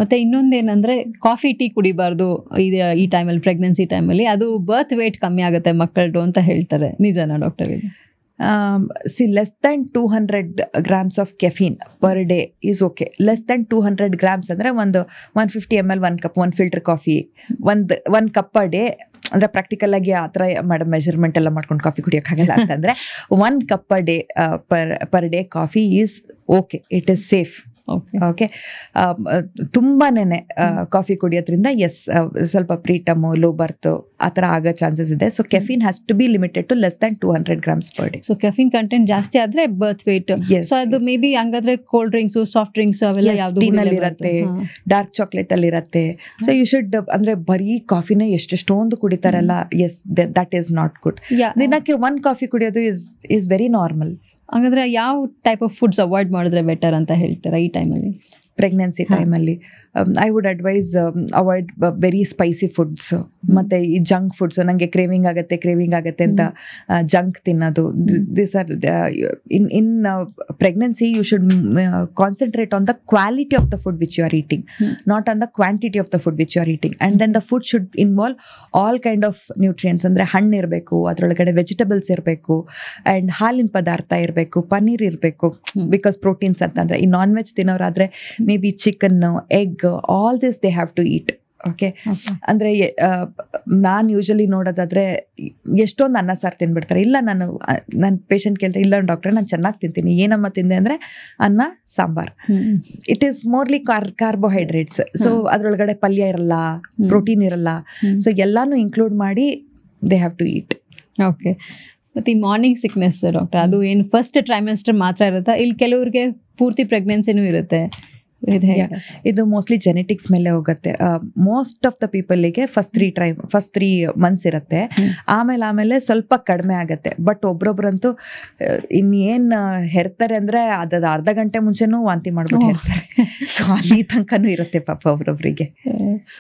ಮತ್ತೆ ಇನ್ನೊಂದೇನಂದ್ರೆ coffee tea ಕುಡಿಬಾರ್ದು ಈ ಟೈಮಲ್ಲಿ, ಪ್ರೆಗ್ನೆನ್ಸಿ ಟೈಮಲ್ಲಿ. ಅದು ಬರ್ತ್ ವೇಟ್ ಕಮ್ಮಿ ಆಗುತ್ತೆ ಮಕ್ಕಳದು ಅಂತ ಹೇಳ್ತಾರೆ. ನಿಜನಾ ಡಾಕ್ಟರ್ ಇದು? less than 200 grams of caffeine per day is okay. Less than 200 grams ಅಂದರೆ ಒಂದು 150 ml 1 ಕಪ್, 1 ಫಿಲ್ಟರ್ ಕಾಫಿ, ಒಂದು ಕಪ್ ಪರ್ ಡೇ. ಅಂದರೆ ಪ್ರಾಕ್ಟಿಕಲ್ ಆಗಿ ಆ ಥರ ಮೆಜರ್ಮೆಂಟ್ ಎಲ್ಲ ಮಾಡ್ಕೊಂಡು ಕಾಫಿ ಕುಡಿಯೋಕ್ಕಾಗಲ್ಲ ಅಂತಂದರೆ 1 cup per day per day coffee is okay, it is safe. Okay, ತುಂಬಾನೇ ಕಾಫಿ ಕುಡಿಯೋದ್ರಿಂದ ಸ್ವಲ್ಪ ಪ್ರೀಟಮು, ಲೋ ಬರ್ತು ಆ ಥರ ಆಗೋ ಚಾನ್ಸಸ್ ಇದೆ. So caffeine has to be limited to less than 200 grams per day. So caffeine content ಜಾಸ್ತಿ ಆದ್ರೆ ಬರ್ತ್ ವೇಟ್. ಸೊ ಅದು ಮೇ ಬಿ ಹಂಗಾದ್ರೆ ಕೋಲ್ಡ್ ಡ್ರಿಂಕ್ಸು, ಸಾಫ್ಟ್ ಡ್ರಿಂಕ್ಸ್ ಅವೆಲ್ಲ ಯಾವ್ದು ಇರುತ್ತೆ, ಡಾರ್ಕ್ ಚಾಕ್ಲೇಟ್ ಅಲ್ಲಿ ಇರುತ್ತೆ. ಸೊ ಯು ಶುಡ್, ಅಂದ್ರೆ ಬರೀ ಕಾಫಿನ ಎಷ್ಟೊಂದು ಕುಡಿತಾರಲ್ಲ, ದಟ್ ಈಸ್ ನಾಟ್ ಗುಡ್. ದಿನಕ್ಕೆ 1 ಕಾಫಿ ಕುಡಿಯೋದು ಇಸ್ ವೆರಿ ನಾರ್ಮಲ್. ಹಾಗಾದ್ರೆ ಯಾವ ಟೈಪ್ ಆಫ್ ಫುಡ್ಸ್ ಅವಾಯ್ಡ್ ಮಾಡಿದ್ರೆ ಬೆಟರ್ ಅಂತ ಹೇಳ್ತೀರಾ ಈ ಟೈಮಲ್ಲಿ? ಪ್ರೆಗ್ನೆನ್ಸಿ ಟೈಮಲ್ಲಿ I would advise avoid very spicy foods ಮತ್ತು ಈ ಜಂಕ್ ಫುಡ್ಸು. ನನಗೆ ಕ್ರೇವಿಂಗ್ ಆಗುತ್ತೆ ಅಂತ ಜಂಕ್ ತಿನ್ನೋದು. This are in pregnancy you should concentrate on the quality of the food which you are eating, not on the quantity of the food which you are eating. And then the food should involve all kind of nutrients. ಅಂದರೆ ಹಣ್ಣು ಇರಬೇಕು, ಅದರೊಳಗಡೆ vegetables ಇರಬೇಕು, and ಹಾಲಿನ ಪದಾರ್ಥ ಇರಬೇಕು, ಪನ್ನೀರ್ ಇರಬೇಕು, because proteins ಅಂತಂದರೆ. ಈ ನಾನ್ ವೆಜ್ ತಿನ್ನೋರಾದರೆ maybe chicken, egg, all this they have to eat. Okay, ಅಂದರೆ ನಾನು ಯೂಶಲಿ ನೋಡೋದಾದರೆ ಎಷ್ಟೊಂದು ಅನ್ನ ಸಾರು ತಿನ್ಬಿಡ್ತಾರೆ. ಇಲ್ಲ, ನನ್ನ ಪೇಷಂಟ್ ಕೇಳ್ತಾರೆ, ಇಲ್ಲ ಡಾಕ್ಟ್ರೆ ನಾನು ಚೆನ್ನಾಗಿ ತಿಂತೀನಿ. ಏನಮ್ಮ ತಿಂದೆ ಅಂದರೆ ಅನ್ನ sambar. It is mostly carbohydrates. So ಅದರೊಳಗಡೆ ಪಲ್ಯ ಇರಲ್ಲ, ಪ್ರೋಟೀನ್ ಇರಲ್ಲ. ಸೊ ಎಲ್ಲಾನು ಇನ್ಕ್ಲೂಡ್ ಮಾಡಿ they have to eat. Okay. ಮತ್ತು ಈ ಮಾರ್ನಿಂಗ್ ಸಿಕ್ನೆಸ್ ಡಾಕ್ಟರ್, ಅದು ಏನು ಫಸ್ಟ್ ಟ್ರೈಮೆಸ್ಟರ್ ಮಾತ್ರ ಇರುತ್ತಾ, ಇಲ್ಲಿ ಕೆಲವ್ರಿಗೆ ಪೂರ್ತಿ ಪ್ರೆಗ್ನೆನ್ಸಿನೂ ಇರುತ್ತೆ? ಇದು ಮೋಸ್ಟ್ಲಿ ಜೆನೆಟಿಕ್ಸ್ ಮೇಲೆ ಹೋಗುತ್ತೆ. ಮೋಸ್ಟ್ ಆಫ್ ದ ಪೀಪಲ್ಗೆ ಫಸ್ಟ್ 3 ಮಂತ್ಸ್ ಇರುತ್ತೆ. ಆಮೇಲೆ ಸ್ವಲ್ಪ ಕಡಿಮೆ ಆಗುತ್ತೆ. ಬಟ್ ಒಬ್ರೊಬ್ರಂತೂ ಇನ್ನೇನು ಹೆರ್ತಾರೆ ಅಂದರೆ ಅದು ಅರ್ಧ ಗಂಟೆ ಮುಂಚೆನೂ ವಾಂತಿ ಮಾಡ್ಬಿಟ್ಟು ಹೆರ್ತಾರೆ. ಸೊ ಅಲ್ಲಿ ತನಕನೂ ಇರುತ್ತೆ ಪಾಪ ಒಬ್ರೊಬ್ರಿಗೆ.